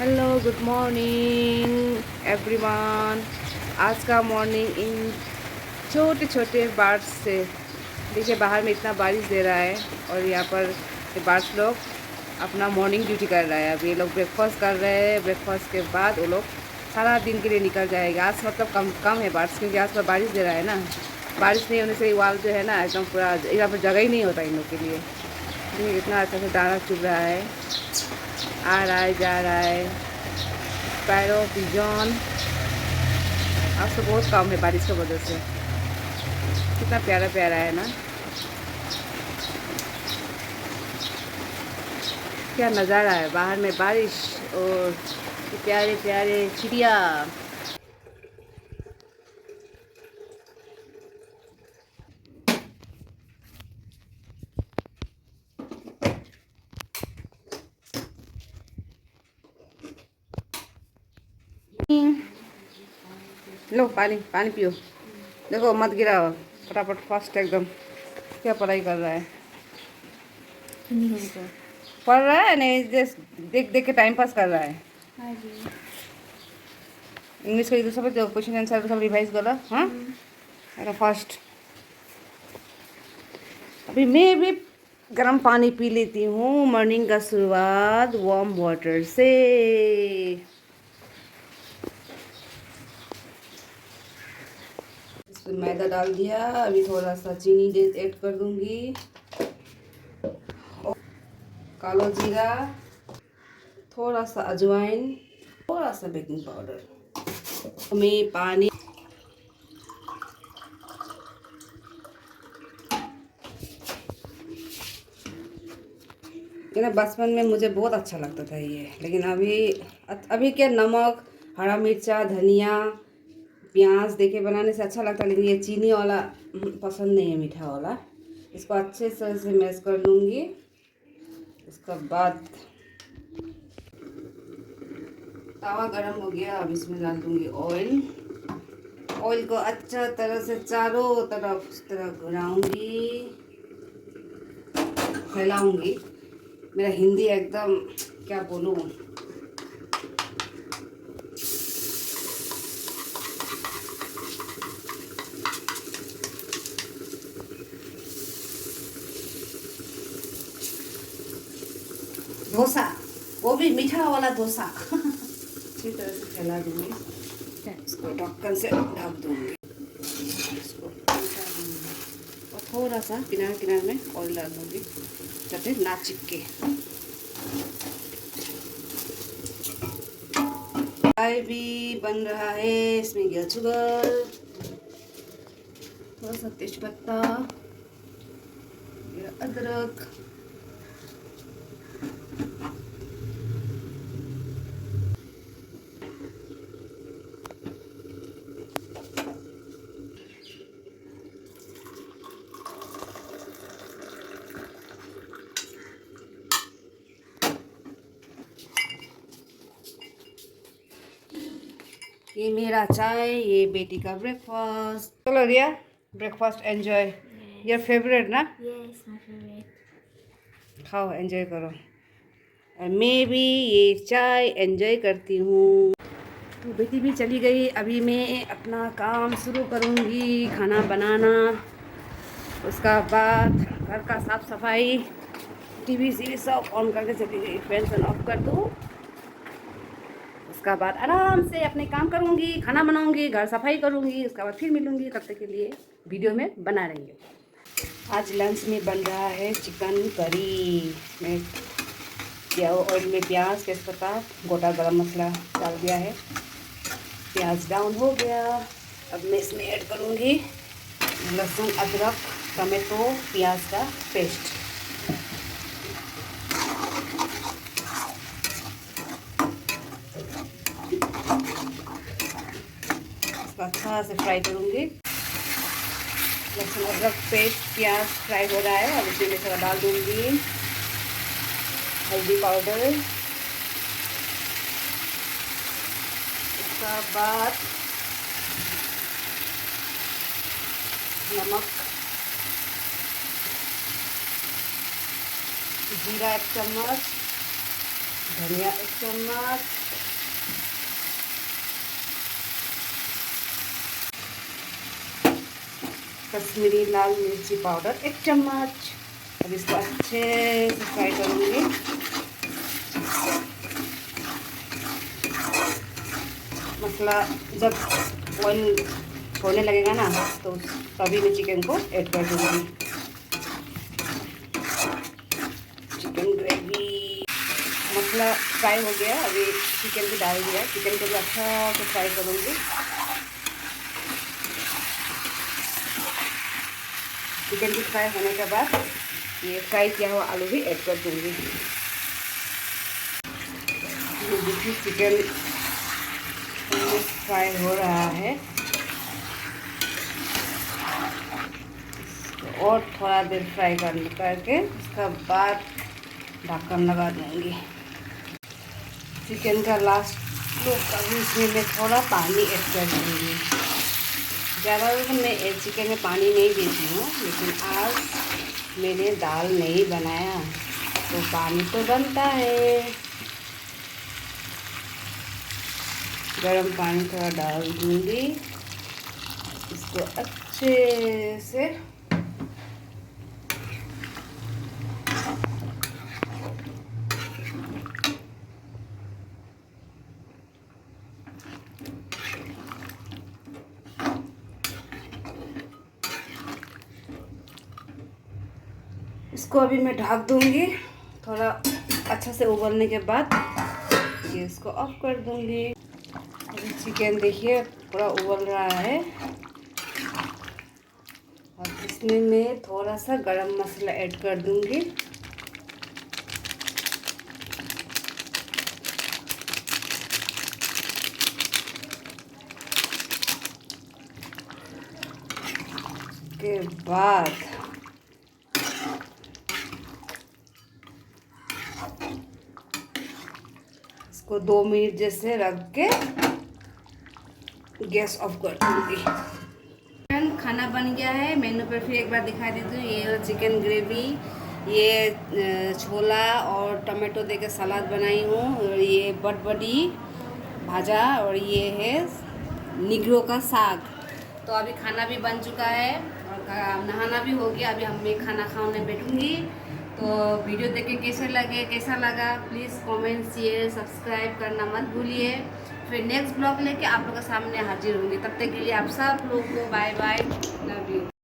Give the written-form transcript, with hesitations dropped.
Hello good morning everyone. आज का morning इन छोटे छोटे बर्ड्स से देखिए, बाहर में इतना बारिश दे रहा है और यहाँ पर ये बर्ड्स लोग अपना मॉर्निंग ड्यूटी कर रहा है। अब ये लोग ब्रेकफास्ट कर रहे हैं। ब्रेकफास्ट के बाद वो लोग सारा दिन के लिए निकल जाएगा। आज मतलब कम कम है बर्ड्स, क्योंकि आज पर बारिश दे रहा है ना। बारिश नहीं होने से वाल जो है ना एकदम पूरा, यहाँ पर जगह ही नहीं होता इन लोग के लिए। देखिए कितना अच्छा से दाना चुभ रहा है, आ रहा है जा रहा है। पैरो पिजन आज तो बहुत कम है बारिश की वजह से। कितना प्यारा प्यारा है ना, क्या नज़ारा है। बाहर में बारिश और प्यारे प्यारे चिड़िया। लो पानी पानी पियो। देखो मत गिराओ, फटाफट फास्ट एकदम। क्या पढ़ाई कर रहा है? पढ़ रहा है नहीं, जस्ट देख देख के टाइम पास कर रहा है। हाँ जी। इंग्लिश का सब क्वेश्चन आंसर सब रिवाइज करो। हाँ अरे फर्स्ट। अभी मैं भी गर्म पानी पी लेती हूँ। मॉर्निंग का शुरुआत वार्म वाटर से। इसमें मैदा डाल दिया। अभी थोड़ा सा चीनी दे ऐड कर दूंगी, कालो जीरा, थोड़ा सा अजवाइन, थोड़ा सा बेकिंग पाउडर में पानी। ये ना बचपन में मुझे बहुत अच्छा लगता था ये, लेकिन अभी क्या नमक, हरा मिर्चा, धनिया, प्याज देके बनाने से अच्छा लगता है। लेकिन ये चीनी वाला पसंद नहीं है, मीठा वाला। इसको अच्छे से मैश कर लूँगी। इसके बाद तवा गरम हो गया। अब इसमें डाल दूँगी ऑयल। ऑयल को अच्छा तरह से चारों तरफ इस तरह घुराऊँगी, फैलाऊँगी। मेरा हिंदी एकदम क्या बोलूँ। डोसा, वो भी मीठा वाला डोसा। अच्छी तरह से फैला दूँगी। इसको ढक्कन से ढक दूँगी। इसको उल्टा दूँगी और थोड़ा सा किनारे किनारे में ऑयल डाल दूँगी ताकि ना चिपके। चाय भी बन रहा है। इसमें गया शुगर, थोड़ा सा तेजपत्ता, अदरक, ये मेरा चाय, ये बेटी का ब्रेकफास्ट। चलो रिया, ब्रेकफास्ट एंजॉय। योर फेवरेट ना? Yes, my favorite. खाओ, एंजॉय करो। और मैं भी ये चाय एंजॉय करती हूँ। तो बेटी भी चली गई। अभी मैं अपना काम शुरू करूँगी, खाना बनाना। उसका बाद घर का साफ सफाई, टीवी सीवी सब ऑन करके चली गई। फैन ऑफ कर दूँ। उसका बाद आराम से अपने काम करूँगी, खाना बनाऊँगी, घर सफाई करूँगी। उसके बाद फिर मिलूँगी। तब तक के लिए वीडियो में बना रहेंगे। आज लंच में बन रहा है चिकन करी। मैं ऑयल में प्याज, तेजपत्ता, गोटा गरम मसाला डाल दिया है। प्याज ब्राउन हो गया। अब मैं इसमें ऐड करूँगी लहसुन, अदरक, टमाटो, प्याज का पेस्ट। इसको अच्छा से फ्राई करूँगी। लहसुन अदरक पेस्ट, प्याज फ्राई हो रहा है। अब इसमें मैं थोड़ा डाल दूँगी हल्दी पाउडर। उसका बाद नमक, जीरा 1 चम्मच, धनिया 1 चम्मच, कश्मीरी लाल मिर्ची पाउडर 1 चम्मच। अब इसको अच्छे से फ्राई करूँगी। मसाला जब ऑयल छोड़ने लगेगा ना तो तभी मैं चिकन को ऐड कर दूँगी। चिकन ग्रेवी मसाला फ्राई हो गया, अभी चिकन भी डाल दिया। चिकन को भी अच्छा से फ्राई करूँगी। चिकन भी फ्राई होने के बाद ये फ्राई किया हुआ आलू भी ऐड कर दूँगी। देखिए चिकन फ्राई हो रहा है, और थोड़ा देर फ्राई करके उसका बाद ढक्कन लगा दूँगी। चिकन का लास्ट लुक अभी इसमें मैं थोड़ा पानी ऐड कर दूँगी। ज़्यादातर मैं चिकन में पानी नहीं देती हूँ, लेकिन आज मैंने दाल नहीं बनाया तो पानी तो बनता है। गरम पानी थोड़ा डाल दूँगी, इसको अच्छे से इसको अभी मैं ढक दूँगी। थोड़ा अच्छा से उबलने के बाद गैस को ऑफ कर दूँगी। अभी चिकन देखिए पूरा उबल रहा है, और इसमें मैं थोड़ा सा गरम मसाला ऐड कर दूँगी। के बाद इसको 2 मिनट जैसे रख के गैस ऑफ कर दूँगी। खाना बन गया है। मेनू पर फिर एक बार दिखा देती हूँ। ये चिकन ग्रेवी, ये छोला और टमाटो दे के सलाद बनाई हूँ, और ये बटबडी भाजा, और ये है निगरो का साग। तो अभी खाना भी बन चुका है और नहाना भी हो गया। अभी मैं खाना खाने बैठूँगी। तो वीडियो देख के कैसा लगा प्लीज़ कमेंट, शेयर, सब्सक्राइब करना मत भूलिए। फिर नेक्स्ट ब्लॉग लेके आप लोगों के सामने हाजिर होंगे। तब तक के लिए आप सब लोग को बाय बाय।